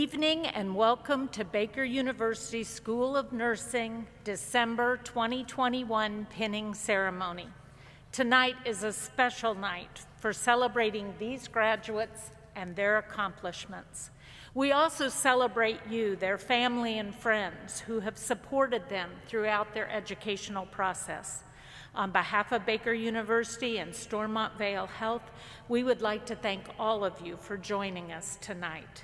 evening and welcome to Baker University School of Nursing December 2021 pinning ceremony. Tonight is a special night for celebrating these graduates and their accomplishments. We also celebrate you, their family and friends who have supported them throughout their educational process. On behalf of Baker University and Stormont Vale Health, we would like to thank all of you for joining us tonight.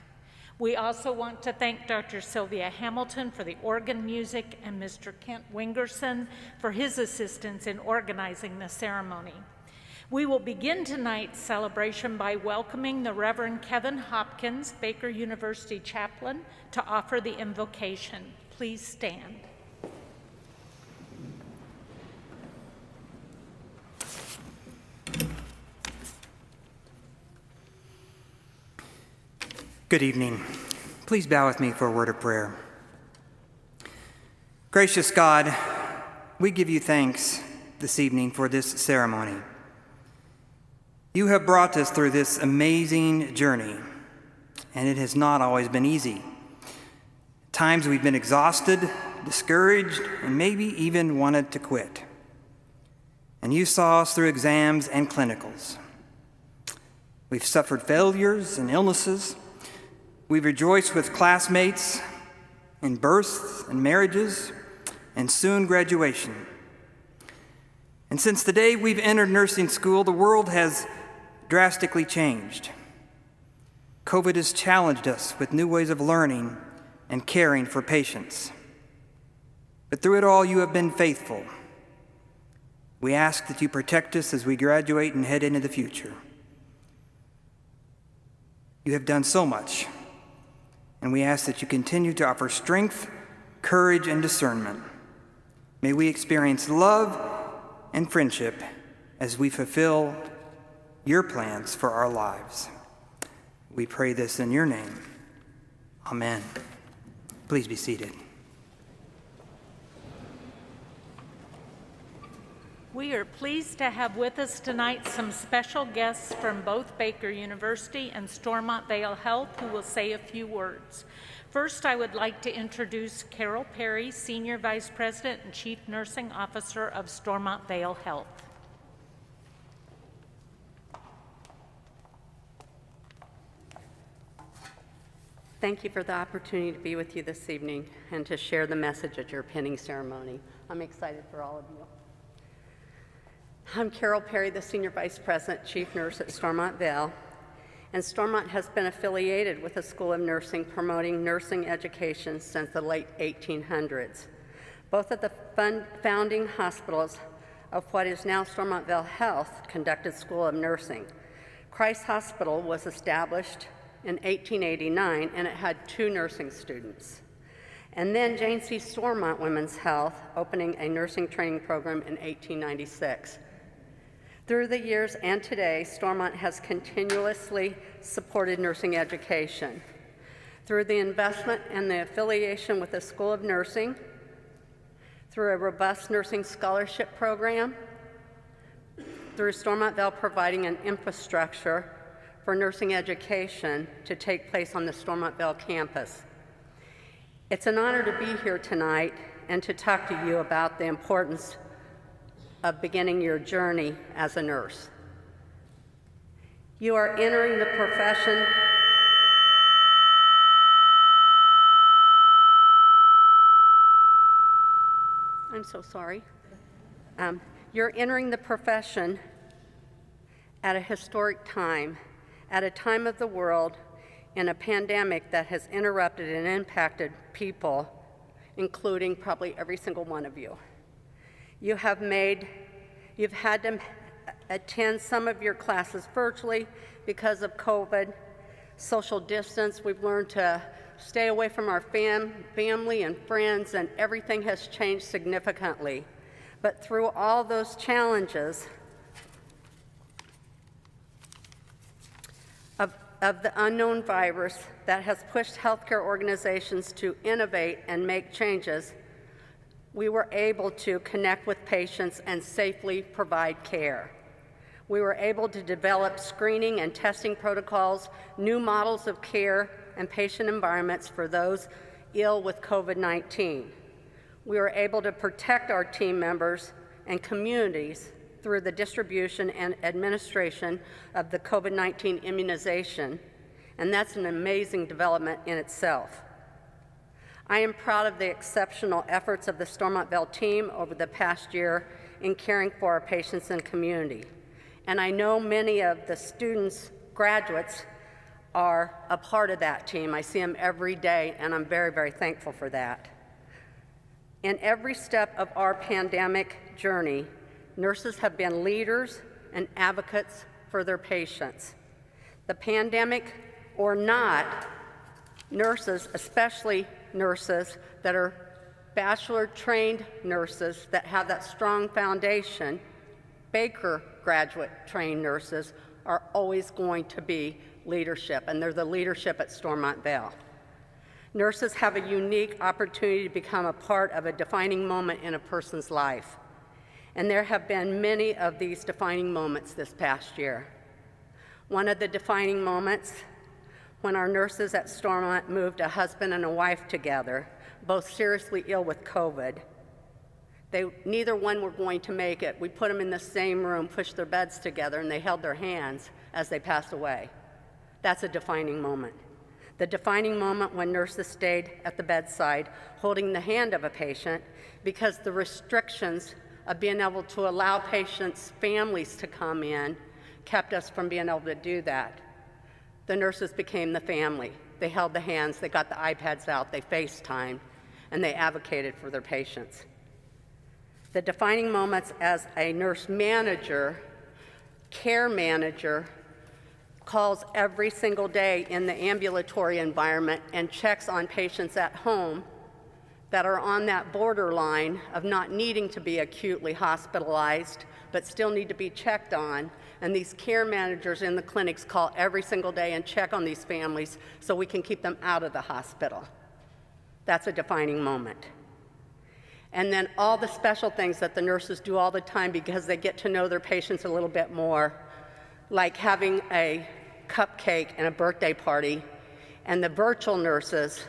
We also want to thank Dr. Sylvia Hamilton for the organ music and Mr. Kent Wingerson for his assistance in organizing the ceremony. We will begin tonight's celebration by welcoming the Reverend Kevin Hopkins, Baker University chaplain, to offer the invocation. Please stand. Good evening. Please bow with me for a word of prayer. Gracious God, we give you thanks this evening for this ceremony. You have brought us through this amazing journey, and it has not always been easy. At times we've been exhausted, discouraged, and maybe even wanted to quit. And you saw us through exams and clinicals. We've suffered failures and illnesses. We've rejoiced with classmates in births and marriages and soon graduation. And since the day we've entered nursing school, the world has drastically changed. COVID has challenged us with new ways of learning and caring for patients. But through it all, you have been faithful. We ask that you protect us as we graduate and head into the future. You have done so much, and we ask that you continue to offer strength, courage, and discernment. May we experience love and friendship as we fulfill your plans for our lives. We pray this in your name. Amen. Please be seated. We are pleased to have with us tonight some special guests from both Baker University and Stormont Vale Health who will say a few words. First, I would like to introduce Carol Perry, Senior Vice President and Chief Nursing Officer of Stormont Vale Health. Thank you for the opportunity to be with you this evening and to share the message at your pinning ceremony. I'm excited for all of you. I'm Carol Perry, the Senior Vice President, Chief Nurse at Stormont Vale, and Stormont has been affiliated with the School of Nursing, promoting nursing education since the late 1800s. Both of the founding hospitals of what is now Stormont Vale Health conducted School of Nursing. Christ Hospital was established in 1889, and it had 2 nursing students. And then Jane C. Stormont Women's Health, opening a nursing training program in 1896. Through the years and today, Stormont has continuously supported nursing education. Through the investment and the affiliation with the School of Nursing, through a robust nursing scholarship program, through Stormont Vale providing an infrastructure for nursing education to take place on the Stormont Vale campus. It's an honor to be here tonight and to talk to you about the importance of beginning your journey as a nurse. You are entering the profession I'm so sorry. You're entering the profession at a historic time, at a time of the world in a pandemic that has interrupted and impacted people, including probably every single one of you. You've had to attend some of your classes virtually because of COVID, social distance. We've learned to stay away from our family and friends, and everything has changed significantly. But through all those challenges of the unknown virus that has pushed healthcare organizations to innovate and make changes, we were able to connect with patients and safely provide care. We were able to develop screening and testing protocols, new models of care and patient environments for those ill with COVID-19. We were able to protect our team members and communities through the distribution and administration of the COVID-19 immunization, and that's an amazing development in itself. I am proud of the exceptional efforts of the Stormontville team over the past year in caring for our patients and community. And I know many of the students, graduates, are a part of that team. I see them every day, and I'm very, very thankful for that. In every step of our pandemic journey, nurses have been leaders and advocates for their patients. The pandemic or not, nurses, especially nurses that are bachelor-trained nurses that have that strong foundation, Baker graduate-trained nurses, are always going to be leadership, and they're the leadership at Stormontville. Nurses have a unique opportunity to become a part of a defining moment in a person's life, and there have been many of these defining moments this past year. One of the defining moments, when our nurses at Stormont moved a husband and a wife together, both seriously ill with COVID. Neither one were going to make it. We put them in the same room, pushed their beds together, and they held their hands as they passed away. That's a defining moment. The defining moment when nurses stayed at the bedside holding the hand of a patient because the restrictions of being able to allow patients' families to come in kept us from being able to do that. The nurses became the family. They held the hands, they got the iPads out, they FaceTimed, and they advocated for their patients. The defining moments as a nurse manager, care manager, calls every single day in the ambulatory environment and checks on patients at home that are on that borderline of not needing to be acutely hospitalized, but still need to be checked on. And these care managers in the clinics call every single day and check on these families so we can keep them out of the hospital. That's a defining moment. And then all the special things that the nurses do all the time because they get to know their patients a little bit more, like having a cupcake and a birthday party, and the virtual nurses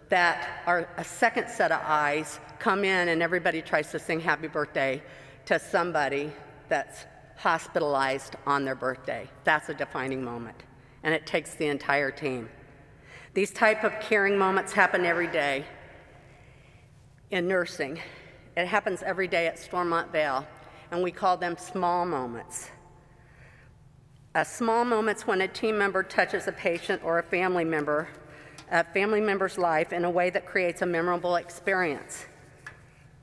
that are a second set of eyes come in and everybody tries to sing happy birthday to somebody that's hospitalized on their birthday. That's a defining moment, and it takes the entire team. These type of caring moments happen every day in nursing. It happens every day at Stormontville, and we call them small moments. Small moments when a team member touches a patient or a family member's life in a way that creates a memorable experience.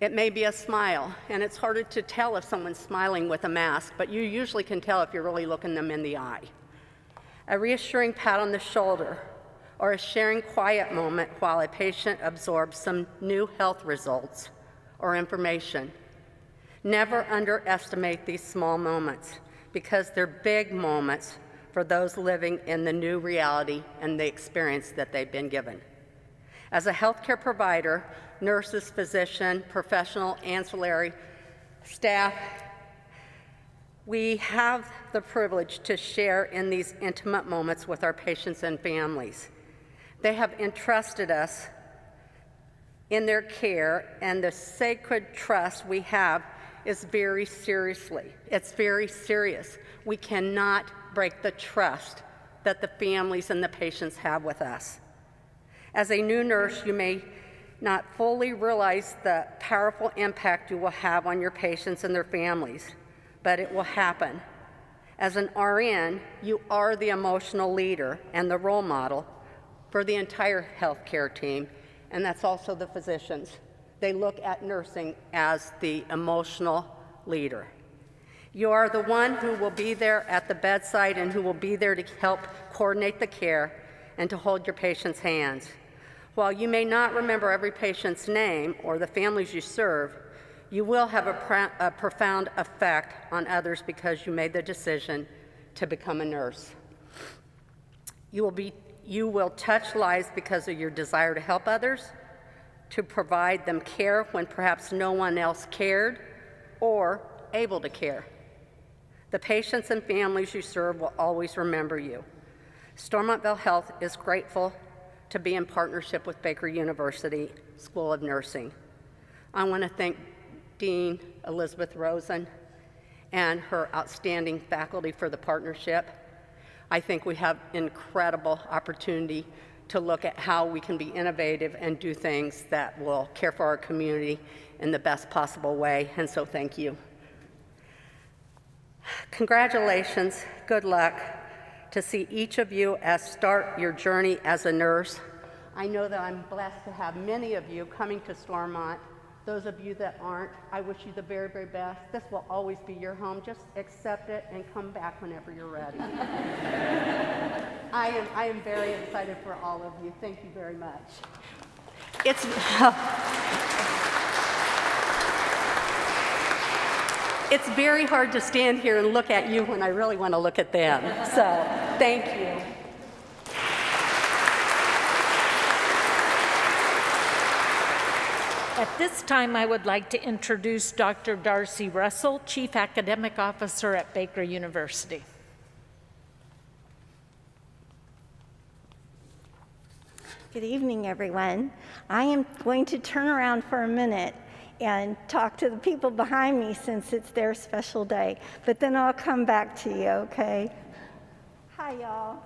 It may be a smile, and it's harder to tell if someone's smiling with a mask, but you usually can tell if you're really looking them in the eye. A reassuring pat on the shoulder, or a sharing quiet moment while a patient absorbs some new health results or information. Never underestimate these small moments, because they're big moments for those living in the new reality and the experience that they've been given. As a healthcare provider, nurses, physician, professional, ancillary staff, we have the privilege to share in these intimate moments with our patients and families. They have entrusted us in their care, and the sacred trust we have is very seriously. It's very serious. We cannot break the trust that the families and the patients have with us. As a new nurse, you may not fully realize the powerful impact you will have on your patients and their families, but it will happen. As an RN, you are the emotional leader and the role model for the entire healthcare team, and that's also the physicians. They look at nursing as the emotional leader. You are the one who will be there at the bedside and who will be there to help coordinate the care and to hold your patient's hands. While you may not remember every patient's name or the families you serve, you will have a profound effect on others because you made the decision to become a nurse. You will touch lives because of your desire to help others, to provide them care when perhaps no one else cared or able to care. The patients and families you serve will always remember you. Stormontville Health is grateful to be in partnership with Baker University School of Nursing. I want to thank Dean Elizabeth Rosen and her outstanding faculty for the partnership. I think we have incredible opportunity to look at how we can be innovative and do things that will care for our community in the best possible way, and so thank you. Congratulations, good luck to see each of you as start your journey as a nurse. I know that I'm blessed to have many of you coming to Stormont. Those of you that aren't, I wish you the very, very best. This will always be your home. Just accept it and come back whenever you're ready. I am very excited for all of you. Thank you very much. It's very hard to stand here and look at you when I really want to look at them. So, thank you. At this time, I would like to introduce Dr. Darcy Russell, Chief Academic Officer at Baker University. Good evening, everyone. I am going to turn around for a minute and talk to the people behind me since it's their special day, but then I'll come back to you, okay? Hi, y'all.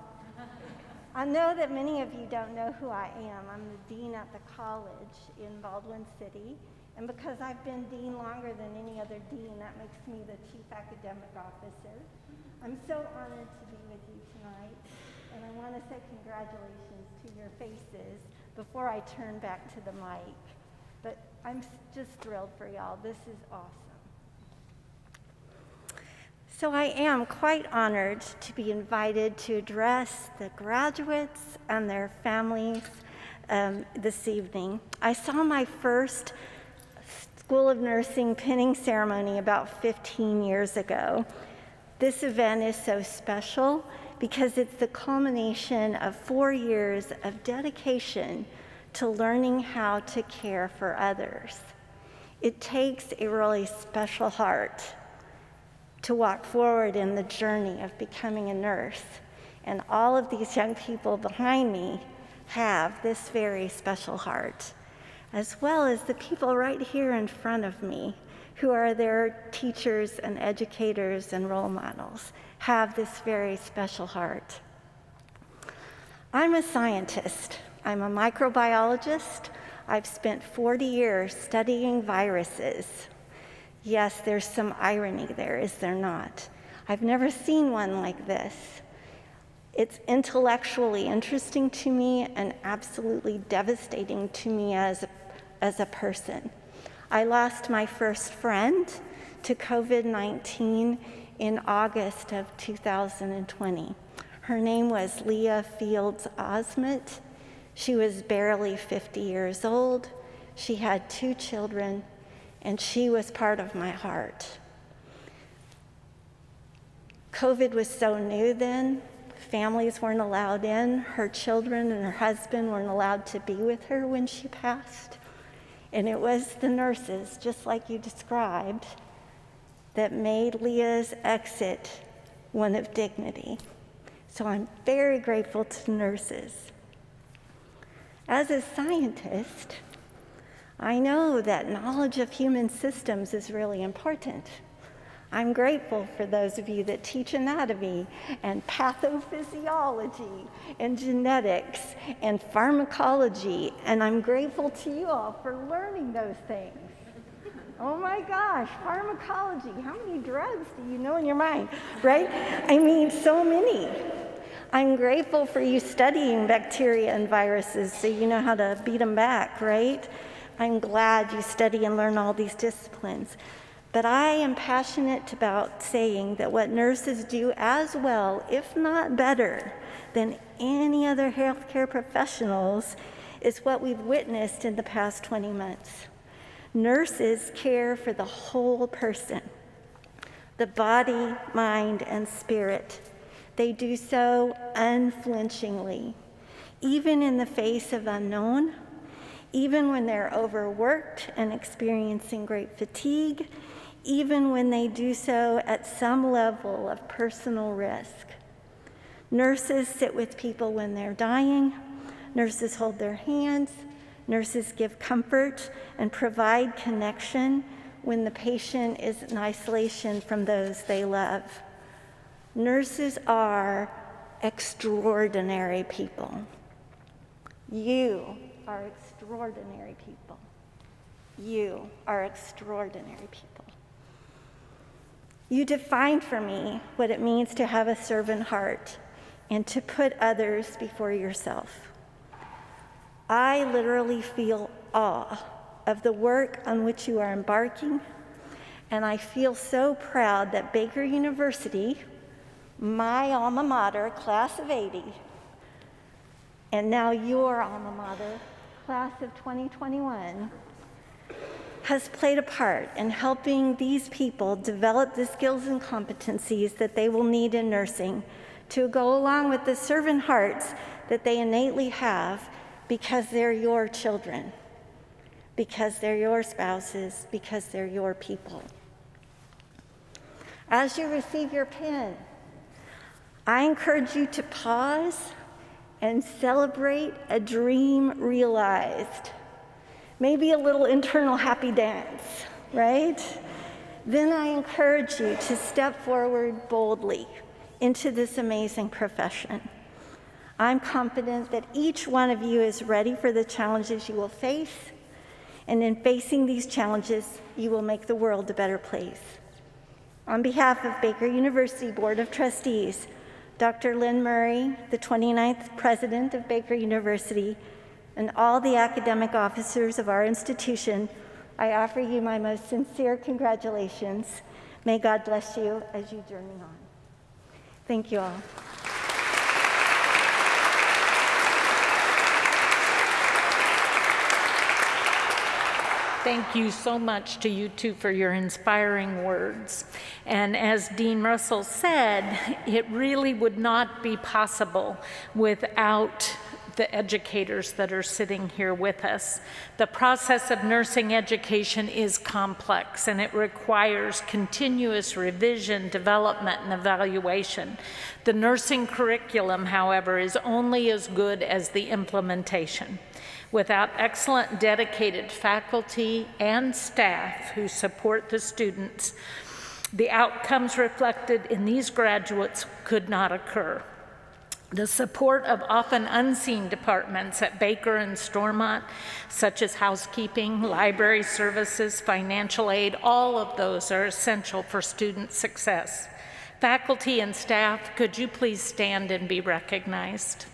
I know that many of you don't know who I am. I'm the dean at the college in Baldwin City, and because I've been dean longer than any other dean, that makes me the chief academic officer. I'm so honored to be with you tonight, and I want to say congratulations to your faces before I turn back to the mic. But I'm just thrilled for y'all. This is awesome. So I am quite honored to be invited to address the graduates and their families this evening. I saw my first School of Nursing pinning ceremony about 15 years ago. This event is so special because it's the culmination of 4 years of dedication to learning how to care for others. It takes a really special heart to walk forward in the journey of becoming a nurse. And all of these young people behind me have this very special heart, as well as the people right here in front of me who are their teachers and educators and role models, have this very special heart. I'm a scientist. I'm a microbiologist. I've spent 40 years studying viruses. Yes, there's some irony there, is there not? I've never seen one like this. It's intellectually interesting to me and absolutely devastating to me as a person. I lost my first friend to COVID-19 in August of 2020. Her name was Leah Fields Osment. She was barely 50 years old. She had 2 children, and she was part of my heart. COVID was so new then. Families weren't allowed in. Her children and her husband weren't allowed to be with her when she passed. And it was the nurses, just like you described, that made Leah's exit one of dignity. So I'm very grateful to nurses. As a scientist, I know that knowledge of human systems is really important. I'm grateful for those of you that teach anatomy and pathophysiology and genetics and pharmacology, and I'm grateful to you all for learning those things. Oh my gosh, pharmacology, how many drugs do you know in your mind, right? I mean, so many. I'm grateful for you studying bacteria and viruses so you know how to beat them back, right? I'm glad you study and learn all these disciplines. But I am passionate about saying that what nurses do as well, if not better, than any other healthcare professionals is what we've witnessed in the past 20 months. Nurses care for the whole person, the body, mind, and spirit. They do so unflinchingly, even in the face of unknown, even when they're overworked and experiencing great fatigue, even when they do so at some level of personal risk. Nurses sit with people when they're dying. Nurses hold their hands. Nurses give comfort and provide connection when the patient is in isolation from those they love. Nurses are extraordinary people. You are extraordinary people. You are extraordinary people. You define for me what it means to have a servant heart and to put others before yourself. I literally feel awe of the work on which you are embarking, and I feel so proud that Baker University, my alma mater, class of '80, and now your alma mater, class of 2021, has played a part in helping these people develop the skills and competencies that they will need in nursing to go along with the servant hearts that they innately have because they're your children, because they're your spouses, because they're your people. As you receive your pin, I encourage you to pause and celebrate a dream realized. Maybe a little internal happy dance, right? Then I encourage you to step forward boldly into this amazing profession. I'm confident that each one of you is ready for the challenges you will face, and in facing these challenges, you will make the world a better place. On behalf of Baker University Board of Trustees, Dr. Lynn Murray, the 29th President of Baker University, and all the academic officers of our institution, I offer you my most sincere congratulations. May God bless you as you journey on. Thank you all. Thank you so much to you two for your inspiring words. And as Dean Russell said, it really would not be possible without the educators that are sitting here with us. The process of nursing education is complex, and it requires continuous revision, development, and evaluation. The nursing curriculum, however, is only as good as the implementation. Without excellent, dedicated faculty and staff who support the students, the outcomes reflected in these graduates could not occur. The support of often unseen departments at Baker and Stormont, such as housekeeping, library services, financial aid, all of those are essential for student success. Faculty and staff, could you please stand and be recognized?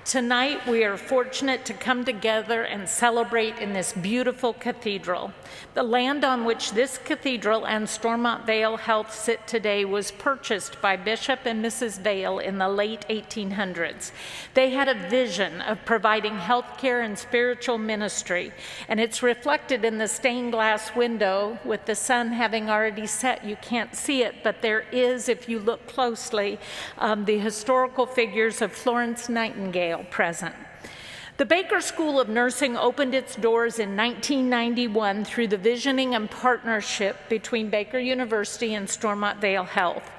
Tonight, we are fortunate to come together and celebrate in this beautiful cathedral. The land on which this cathedral and Stormont Vale Health sit today was purchased by Bishop and Mrs. Vale in the late 1800s. They had a vision of providing health care and spiritual ministry, and it's reflected in the stained glass window with the sun having already set. You can't see it, but there is, if you look closely, the historical figures of Florence Nightingale present. The Baker School of Nursing opened its doors in 1991 through the visioning and partnership between Baker University and Stormont Vale Health.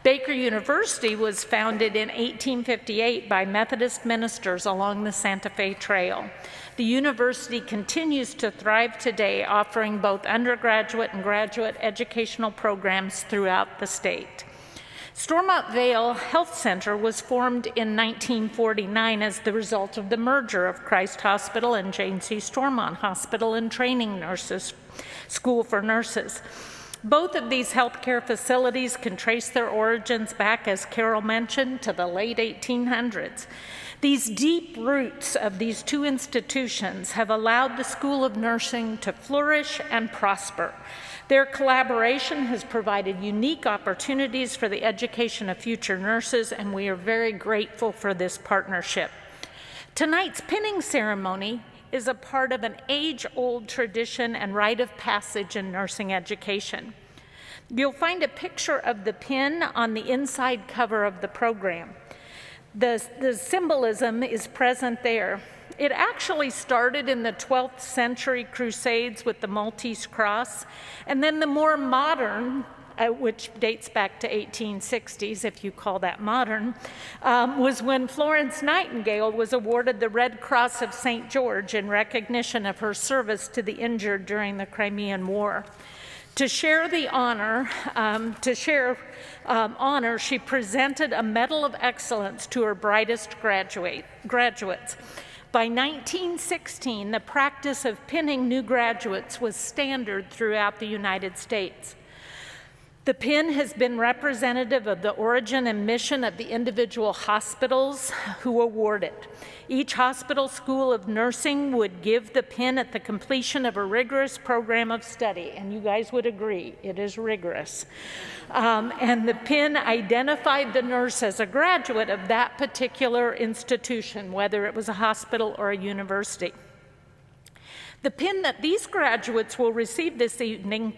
Baker University was founded in 1858 by Methodist ministers along the Santa Fe Trail. The university continues to thrive today, offering both undergraduate and graduate educational programs throughout the state. Stormont Vale Health Center was formed in 1949 as the result of the merger of Christ Hospital and Jane C. Stormont Hospital and Training Nurses School for Nurses. Both of these healthcare facilities can trace their origins back, as Carol mentioned, to the late 1800s. These deep roots of these two institutions have allowed the School of Nursing to flourish and prosper. Their collaboration has provided unique opportunities for the education of future nurses, and we are very grateful for this partnership. Tonight's pinning ceremony is a part of an age-old tradition and rite of passage in nursing education. You'll find a picture of the pin on the inside cover of the program. The symbolism is present there. It actually started in the 12th century Crusades with the Maltese cross, and then the more modern, which dates back to 1860s, if you call that modern, was when Florence Nightingale was awarded the Red Cross of St. George in recognition of her service to the injured during the Crimean War. To share the honor, she presented a Medal of Excellence to her brightest graduates. By 1916, the practice of pinning new graduates was standard throughout the United States. The pin has been representative of the origin and mission of the individual hospitals who award it. Each hospital school of nursing would give the pin at the completion of a rigorous program of study, and you guys would agree, it is rigorous. And the pin identified the nurse as a graduate of that particular institution, whether it was a hospital or a university. The pin that these graduates will receive this evening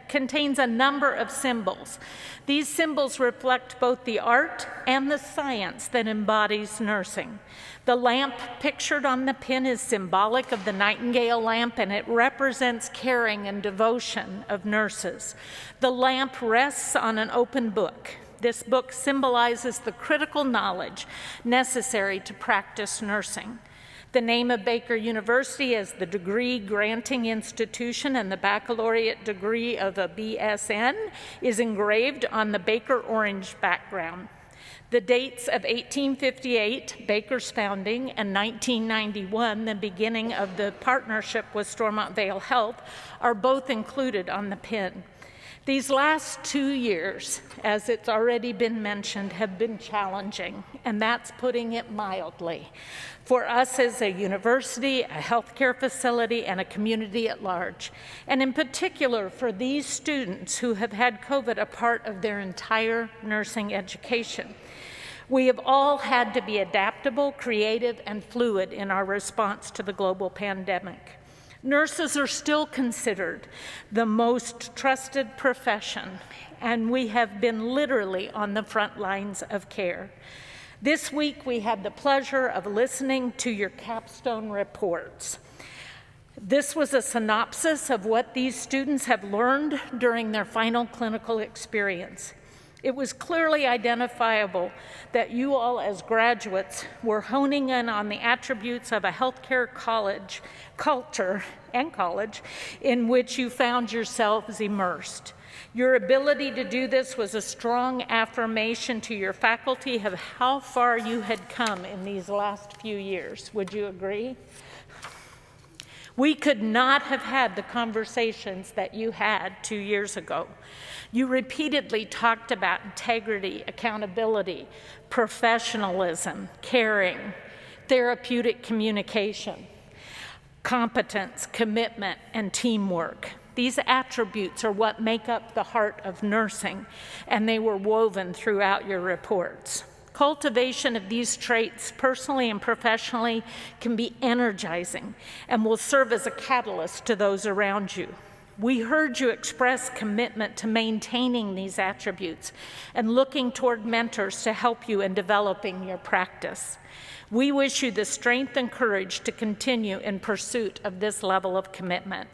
contains a number of symbols. These symbols reflect both the art and the science that embodies nursing. The lamp pictured on the pin is symbolic of the Nightingale lamp, and it represents caring and devotion of nurses. The lamp rests on an open book. This book symbolizes the critical knowledge necessary to practice nursing. The name of Baker University as the degree-granting institution and the baccalaureate degree of a BSN is engraved on the Baker orange background. The dates of 1858, Baker's founding, and 1991, the beginning of the partnership with Stormont Vail Health, are both included on the pin. These last 2 years, as it's already been mentioned, have been challenging, and that's putting it mildly, for us as a university, a healthcare facility, and a community at large, and in particular for these students who have had COVID a part of their entire nursing education. We have all had to be adaptable, creative, and fluid in our response to the global pandemic. Nurses are still considered the most trusted profession, and we have been literally on the front lines of care. This week, we had the pleasure of listening to your capstone reports. This was a synopsis of what these students have learned during their final clinical experience. It was clearly identifiable that you all as graduates were honing in on the attributes of a healthcare culture in which you found yourselves immersed. Your ability to do this was a strong affirmation to your faculty of how far you had come in these last few years. Would you agree? We could not have had the conversations that you had 2 years ago. You repeatedly talked about integrity, accountability, professionalism, caring, therapeutic communication, competence, commitment, and teamwork. These attributes are what make up the heart of nursing, and they were woven throughout your reports. Cultivation of these traits, personally and professionally, can be energizing and will serve as a catalyst to those around you. We heard you express commitment to maintaining these attributes and looking toward mentors to help you in developing your practice. We wish you the strength and courage to continue in pursuit of this level of commitment.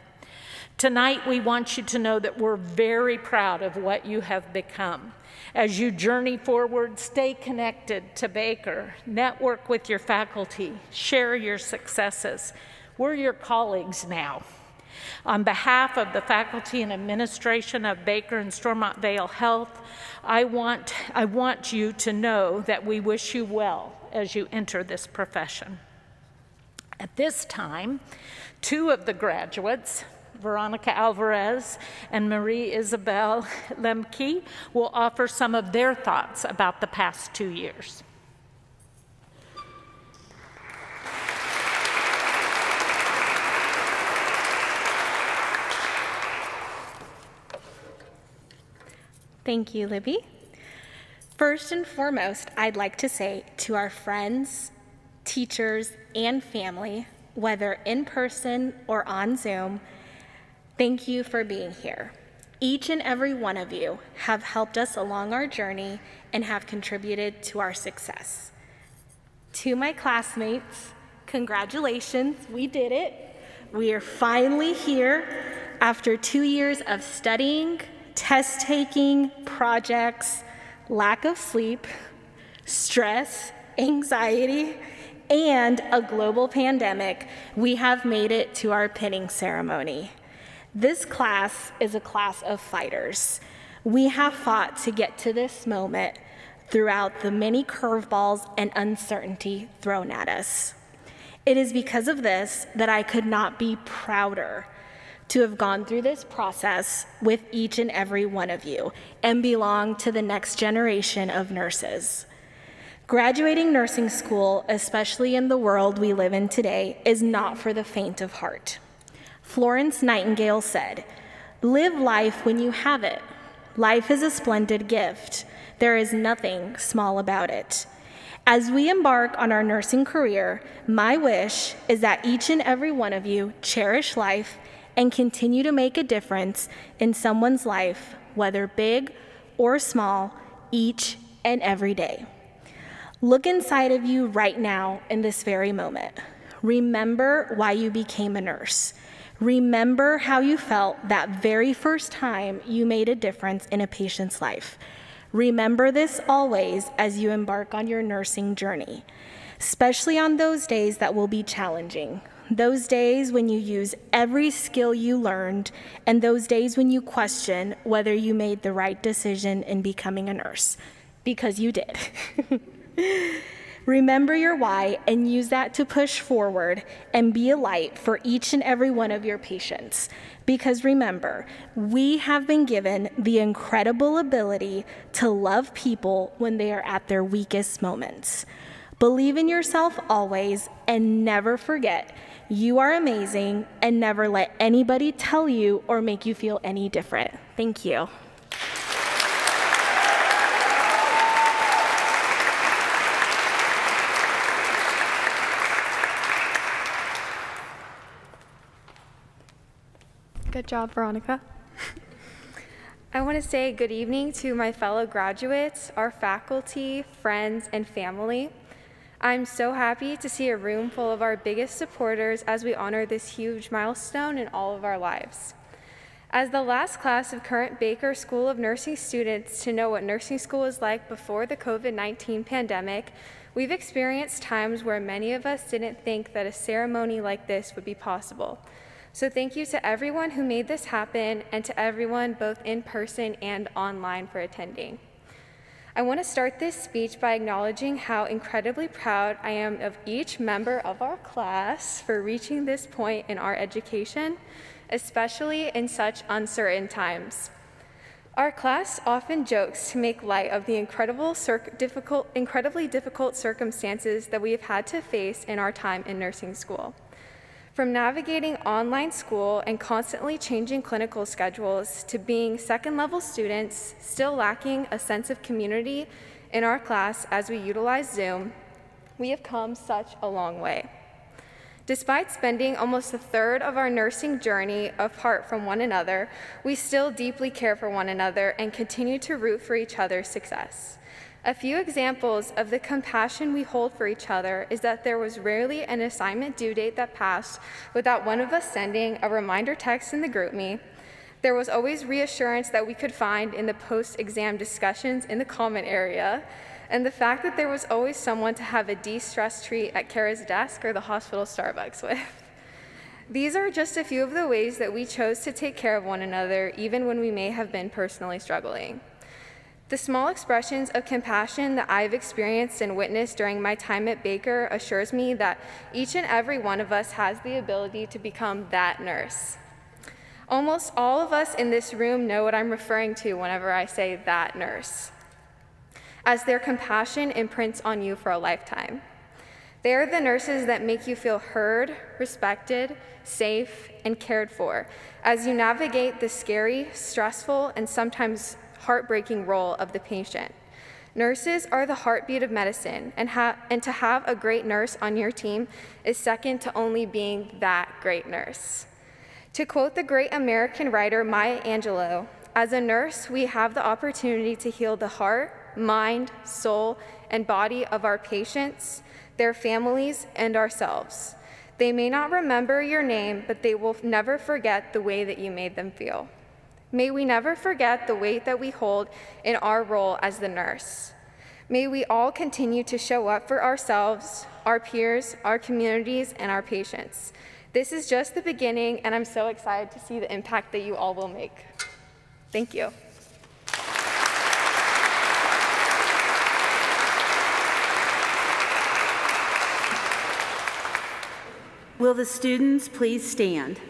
Tonight, we want you to know that we're very proud of what you have become. As you journey forward, stay connected to Baker, network with your faculty, share your successes. We're your colleagues now. On behalf of the faculty and administration of Baker and Stormont Vail Health, I want you to know that we wish you well as you enter this profession. At this time, 2 of the graduates, Veronica Alvarez and Marie Isabel Lemke, will offer some of their thoughts about the past 2 years. Thank you, Libby. First and foremost, I'd like to say to our friends, teachers, and family, whether in person or on Zoom, thank you for being here. Each and every one of you have helped us along our journey and have contributed to our success. To my classmates, Congratulations, we did it. We are finally here after 2 years of studying, test taking, projects, lack of sleep, stress, anxiety, and a global pandemic. We have made it to our pinning ceremony. This class is a class of fighters. We have fought to get to this moment throughout the many curveballs and uncertainty thrown at us. It is because of this that I could not be prouder to have gone through this process with each and every one of you and belong to the next generation of nurses. Graduating nursing school, especially in the world we live in today, is not for the faint of heart. Florence Nightingale said, "Live life when you have it. Life is a splendid gift. There is nothing small about it." As we embark on our nursing career, my wish is that each and every one of you cherish life and continue to make a difference in someone's life, whether big or small, each and every day. Look inside of you right now in this very moment. Remember why you became a nurse. Remember how you felt that very first time you made a difference in a patient's life. Remember this always as you embark on your nursing journey, especially on those days that will be challenging. Those days when you use every skill you learned, and those days when you question whether you made the right decision in becoming a nurse, because you did. Remember your why and use that to push forward and be a light for each and every one of your patients. Because remember, we have been given the incredible ability to love people when they are at their weakest moments. Believe in yourself always and never forget you are amazing, and never let anybody tell you or make you feel any different. Thank you. Good job, Veronica. I want to say good evening to my fellow graduates, our faculty, friends, and family. I'm so happy to see a room full of our biggest supporters as we honor this huge milestone in all of our lives. As the last class of current Baker School of Nursing students to know what nursing school was like before the COVID-19 pandemic, we've experienced times where many of us didn't think that a ceremony like this would be possible. So thank you to everyone who made this happen and to everyone both in person and online for attending. I want to start this speech by acknowledging how incredibly proud I am of each member of our class for reaching this point in our education, especially in such uncertain times. Our class often jokes to make light of the incredibly difficult circumstances that we have had to face in our time in nursing school. From navigating online school and constantly changing clinical schedules to being second-level students still lacking a sense of community in our class as we utilize Zoom, we have come such a long way. Despite spending almost a third of our nursing journey apart from one another, we still deeply care for one another and continue to root for each other's success. A few examples of the compassion we hold for each other is that there was rarely an assignment due date that passed without one of us sending a reminder text in the GroupMe. There was always reassurance that we could find in the post-exam discussions in the comment area, and the fact that there was always someone to have a de-stress treat at Kara's desk or the hospital Starbucks with. These are just a few of the ways that we chose to take care of one another, even when we may have been personally struggling. The small expressions of compassion that I've experienced and witnessed during my time at Baker assures me that each and every one of us has the ability to become that nurse. Almost all of us in this room know what I'm referring to whenever I say that nurse, as their compassion imprints on you for a lifetime. They are the nurses that make you feel heard, respected, safe, and cared for as you navigate the scary, stressful, and sometimes heartbreaking role of the patient. Nurses are the heartbeat of medicine, and to have a great nurse on your team is second to only being that great nurse. To quote the great American writer Maya Angelou, "As a nurse, we have the opportunity to heal the heart, mind, soul, and body of our patients, their families, and ourselves. They may not remember your name, but they will never forget the way that you made them feel. May we never forget the weight that we hold in our role as the nurse. May we all continue to show up for ourselves, our peers, our communities, and our patients. This is just the beginning, and I'm so excited to see the impact that you all will make. Thank you. Will the students please stand?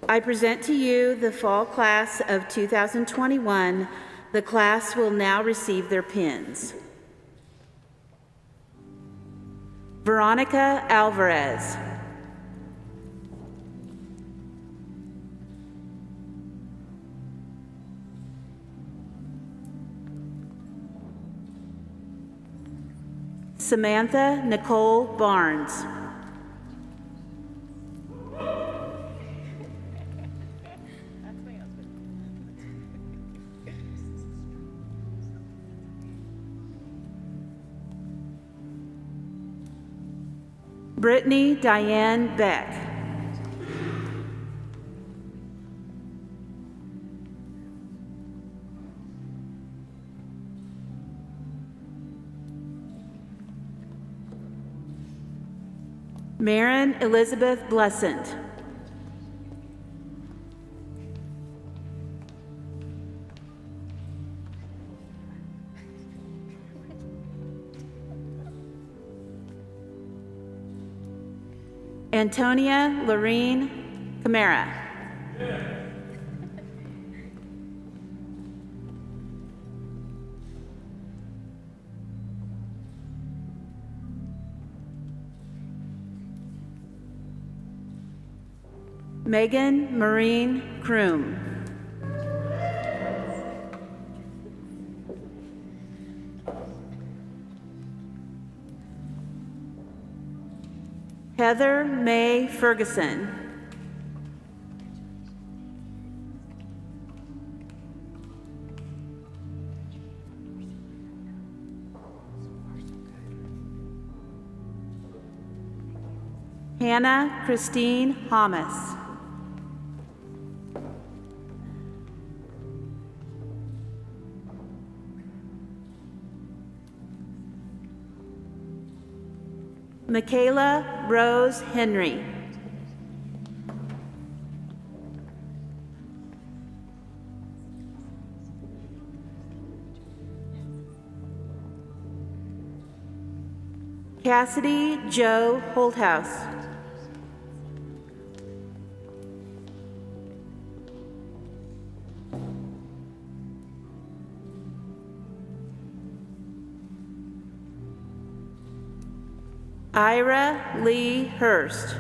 I present to you the fall class of 2021. The class will now receive their pins. Veronica Alvarez. Samantha Nicole Barnes. Brittany Diane Beck. Maren Elizabeth Blessant. Antonia Lorene Camara. Megan Marine Kroom. Heather May Ferguson. Hannah Christine Hamas. Michaela Rose Henry. Cassidy Joe Holthouse. Ira Lee Hurst.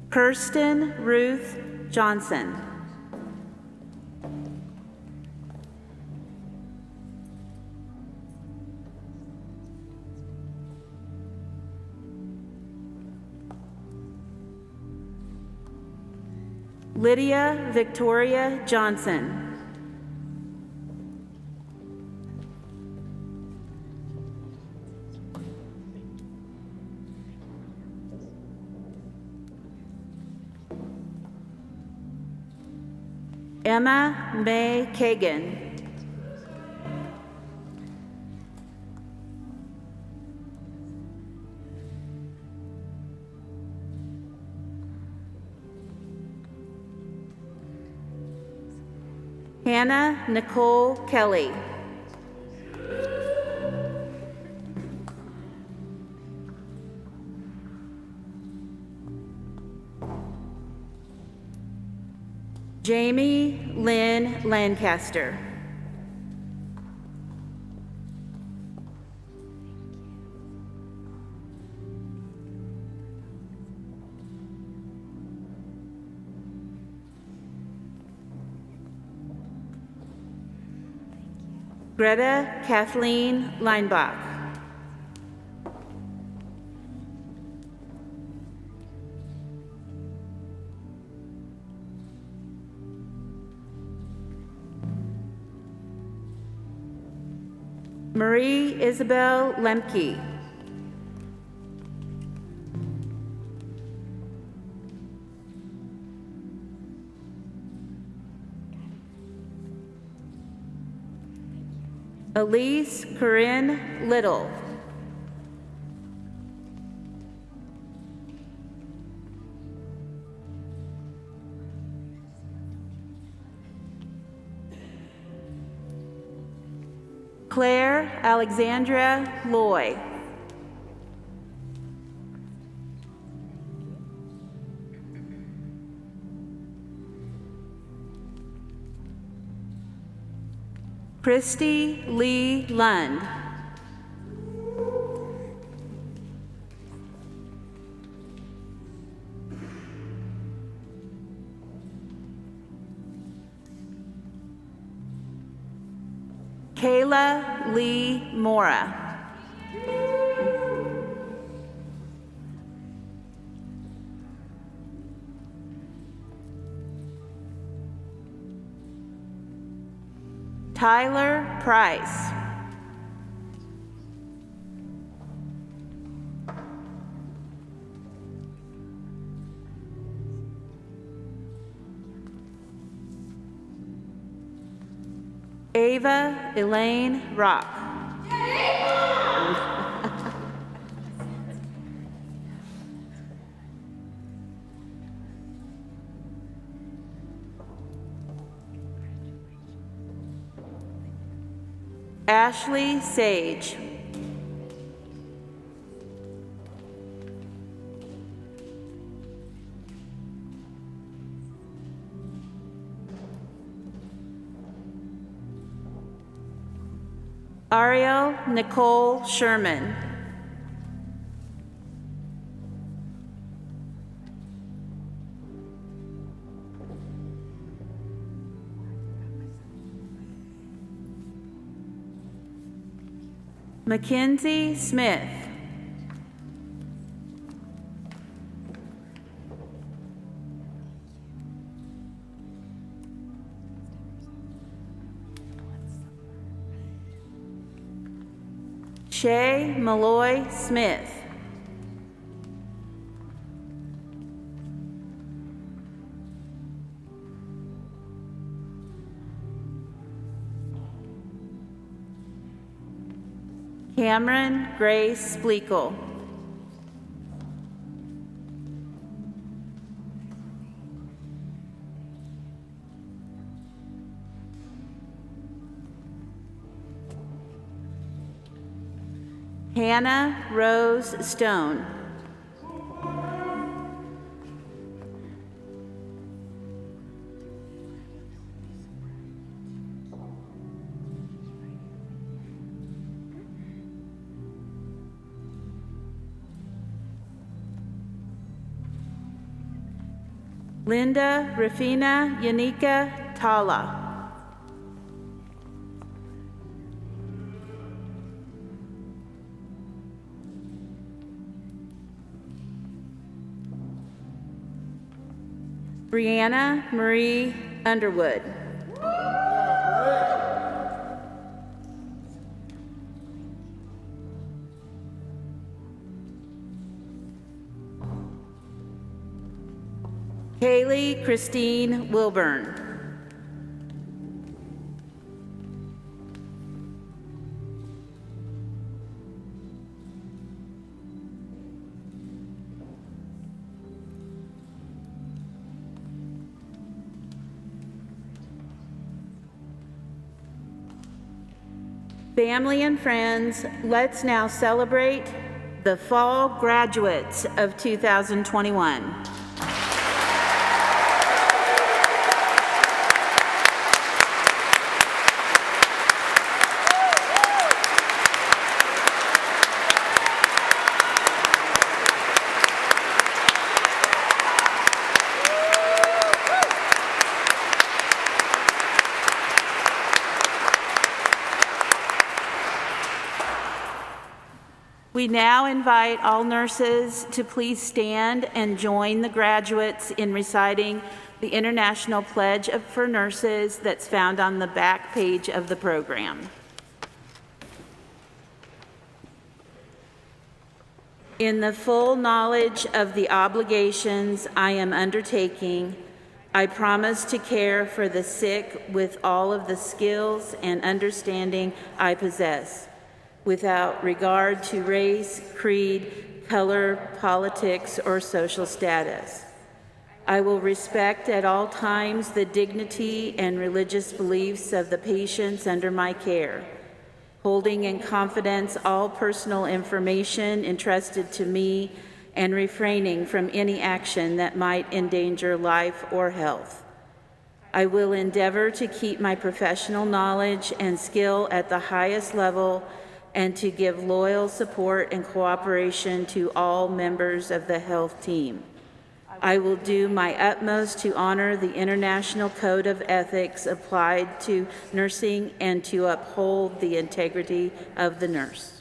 Kirsten Ruth Johnson. Lydia Victoria Johnson. Emma May Kagan. Hannah Nicole Kelly. Jamie Lynn Lancaster. Greta Kathleen Leinbach. Marie Isabel Lemke. Elise Corinne Little. Claire Alexandra Loy. Christy Lee Lund. Kayla Lee Mora. Tyler Price. Ava Elaine Rock. Ashley Sage. Ariel Nicole Sherman. Mackenzie Smith. Shay Malloy Smith. Cameron Grace Spleakle. Hannah Rose Stone. Linda Rafina Yanika Tala. Brianna Marie Underwood. Kaylee Christine Wilburn. Family and friends, let's now celebrate the fall graduates of 2021. We now invite all nurses to please stand and join the graduates in reciting the International Pledge for Nurses that's found on the back page of the program. In the full knowledge of the obligations I am undertaking, I promise to care for the sick with all of the skills and understanding I possess, without regard to race, creed, color, politics, or social status. I will respect at all times the dignity and religious beliefs of the patients under my care, holding in confidence all personal information entrusted to me and refraining from any action that might endanger life or health. I will endeavor to keep my professional knowledge and skill at the highest level and to give loyal support and cooperation to all members of the health team. I will do my utmost to honor the International Code of Ethics applied to nursing and to uphold the integrity of the nurse.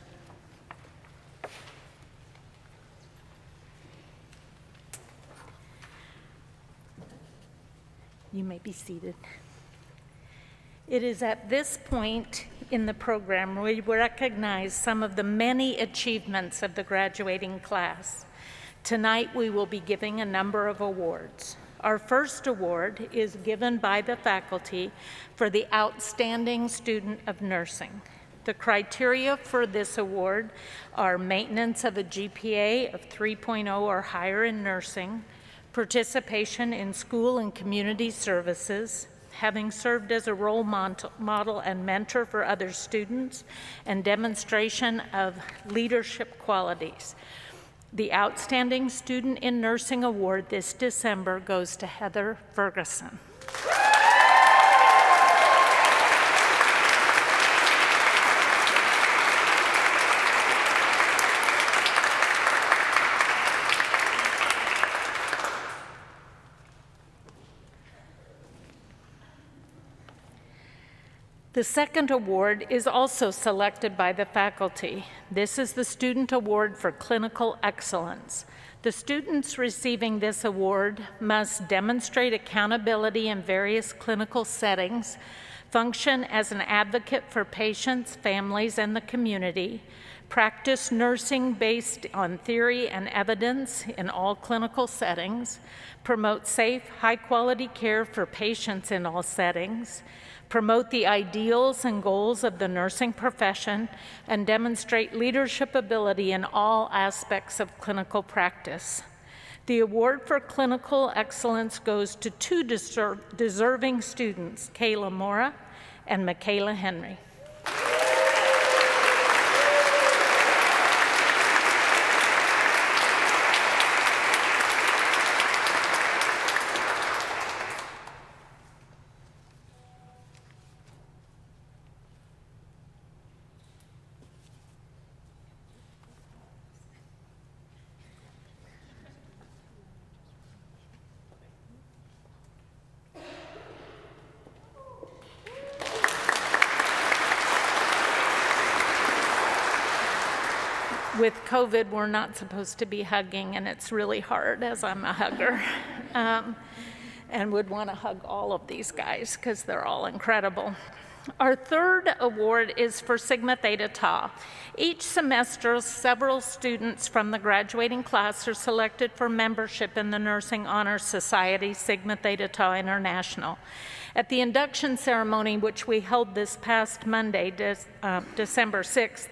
You may be seated. It is at this point in the program we recognize some of the many achievements of the graduating class. Tonight we will be giving a number of awards. Our first award is given by the faculty for the Outstanding Student of Nursing. The criteria for this award are maintenance of a GPA of 3.0 or higher in nursing, participation in school and community services, having served as a role model and mentor for other students, and demonstration of leadership qualities. The Outstanding Student in Nursing Award this December goes to Heather Ferguson. The second award is also selected by the faculty. This is the Student Award for Clinical Excellence. The students receiving this award must demonstrate accountability in various clinical settings, function as an advocate for patients, families, and the community, practice nursing based on theory and evidence in all clinical settings, promote safe, high-quality care for patients in all settings, promote the ideals and goals of the nursing profession, and demonstrate leadership ability in all aspects of clinical practice. The award for clinical excellence goes to two deserving students, Kayla Mora and Michaela Henry. With COVID, we're not supposed to be hugging, and it's really hard as I'm a hugger. And would want to hug all of these guys because they're all incredible. Our third award is for Sigma Theta Tau. Each semester, several students from the graduating class are selected for membership in the Nursing Honor Society, Sigma Theta Tau International. At the induction ceremony, which we held this past Monday, December 6th,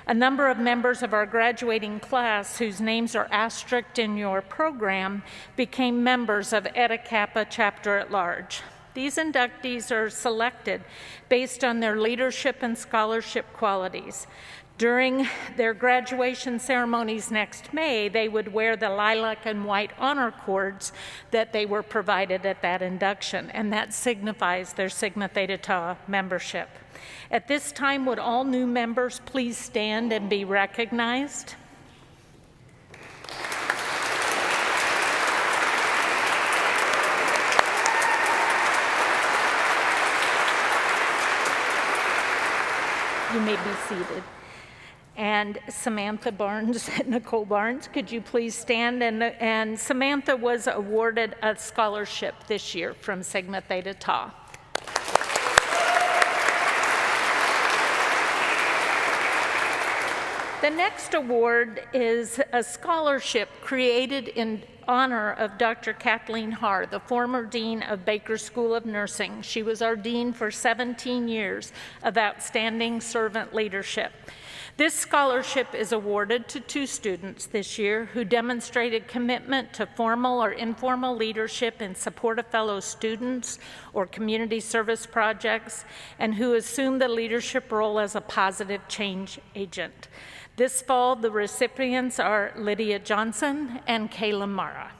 a number of members of our graduating class, whose names are asterisked in your program, became members of Eta Kappa Chapter at Large. These inductees are selected based on their leadership and scholarship qualities. During their graduation ceremonies next May, they would wear the lilac and white honor cords that they were provided at that induction, and that signifies their Sigma Theta Tau membership. At this time, would all new members please stand and be recognized? You may be seated. and Samantha Barnes, Nicole Barnes, could you please stand? And Samantha was awarded a scholarship this year from Sigma Theta Tau. The next award is a scholarship created in honor of Dr. Kathleen Haar, the former dean of Baker School of Nursing. She was our dean for 17 years of outstanding servant leadership. This scholarship is awarded to 2 students this year who demonstrated commitment to formal or informal leadership in support of fellow students or community service projects, and who assumed the leadership role as a positive change agent. This fall, the recipients are Lydia Johnson and Kayla Mara.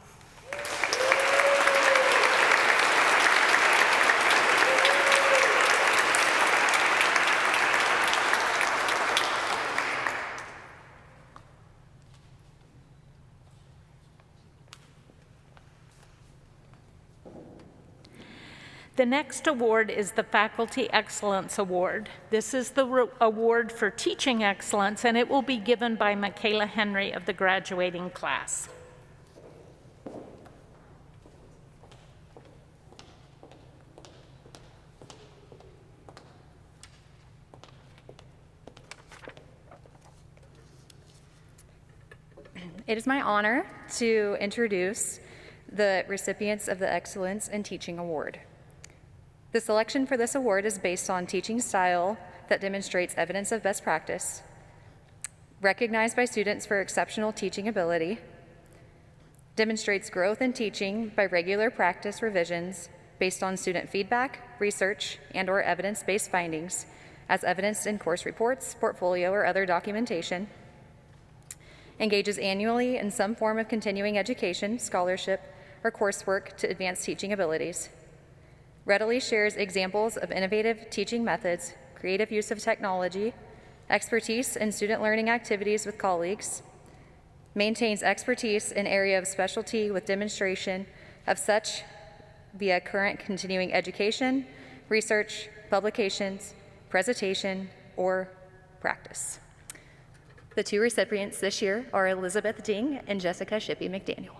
The next award is the Faculty Excellence Award. This is the award for teaching excellence, and it will be given by Michaela Henry of the graduating class. It is my honor to introduce the recipients of the Excellence in Teaching Award. The selection for this award is based on teaching style that demonstrates evidence of best practice, recognized by students for exceptional teaching ability, demonstrates growth in teaching by regular practice revisions based on student feedback, research, and/or evidence-based findings, as evidenced in course reports, portfolio, or other documentation, engages annually in some form of continuing education, scholarship, or coursework to advance teaching abilities, readily shares examples of innovative teaching methods, creative use of technology, expertise in student learning activities with colleagues, maintains expertise in area of specialty with demonstration of such via current continuing education, research, publications, presentation, or practice. The 2 recipients this year are Elizabeth Ding and Jessica Shippey McDaniel.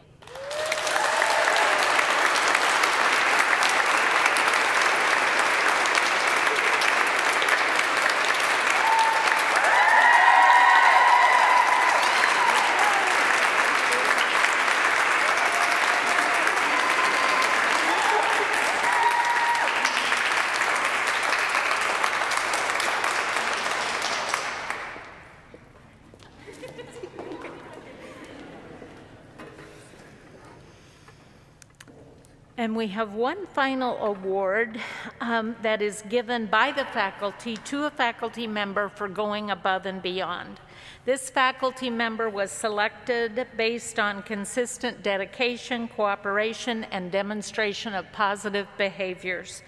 And we have one final award that is given by the faculty to a faculty member for going above and beyond. This faculty member was selected based on consistent dedication, cooperation, and demonstration of positive behaviors,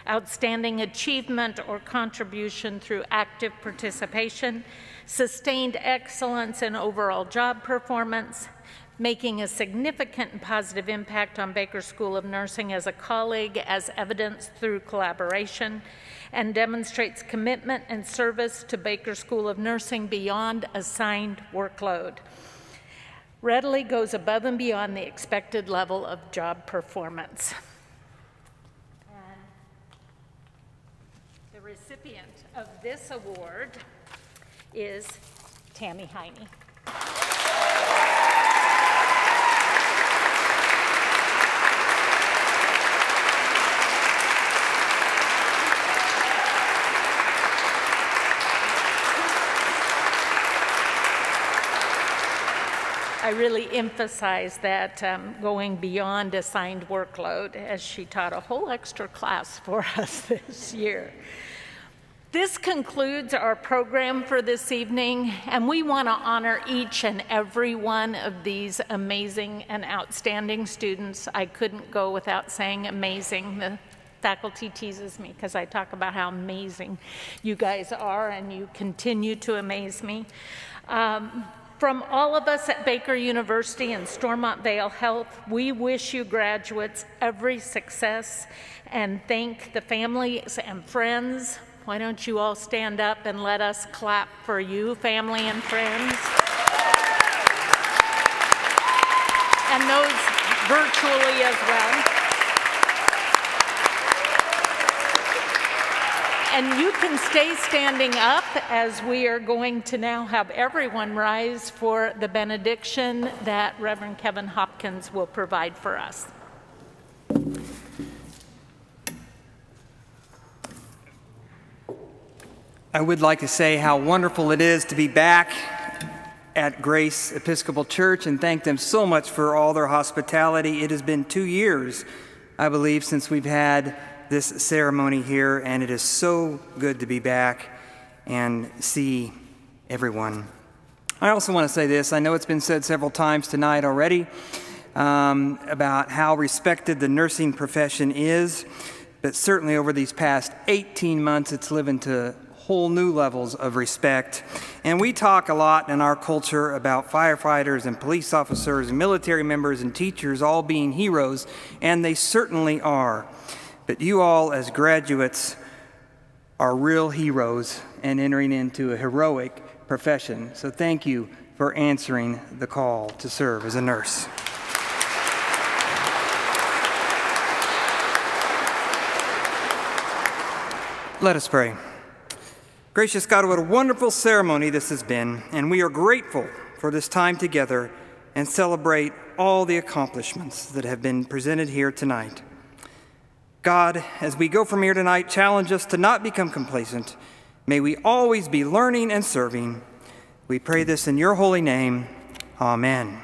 outstanding achievement or contribution through active participation, sustained excellence in overall job performance, making a significant and positive impact on Baker School of Nursing as a colleague, as evidenced through collaboration, and demonstrates commitment and service to Baker School of Nursing beyond assigned workload. Readily goes above and beyond the expected level of job performance. And the recipient of this award is Tammy Heine. I really emphasize that going beyond assigned workload, as she taught a whole extra class for us this year. This concludes our program for this evening, and we want to honor each and every one of these amazing and outstanding students. I couldn't go without saying amazing. The faculty teases me because I talk about how amazing you guys are, and you continue to amaze me. From all of us at Baker University and Stormont Vale Health, we wish you graduates every success and thank the families and friends Why don't you all stand up and let us clap for you, family and friends. And those virtually as well. And you can stay standing up as we are going to now have everyone rise for the benediction that Reverend Kevin Hopkins will provide for us. I would like to say how wonderful it is to be back at Grace Episcopal Church and thank them so much for all their hospitality. It has been 2 years, I believe, since we've had this ceremony here, and it is so good to be back and see everyone. I also want to say this. I know it's been said several times tonight already about how respected the nursing profession is, but certainly over these past 18 months, it's lived to whole new levels of respect. And we talk a lot in our culture about firefighters and police officers and military members and teachers all being heroes, and they certainly are. But you all as graduates are real heroes and entering into a heroic profession. So thank you for answering the call to serve as a nurse. Let us pray. Gracious God, what a wonderful ceremony this has been, and we are grateful for this time together and celebrate all the accomplishments that have been presented here tonight. God, as we go from here tonight, challenge us to not become complacent. May we always be learning and serving. We pray this in your holy name. Amen.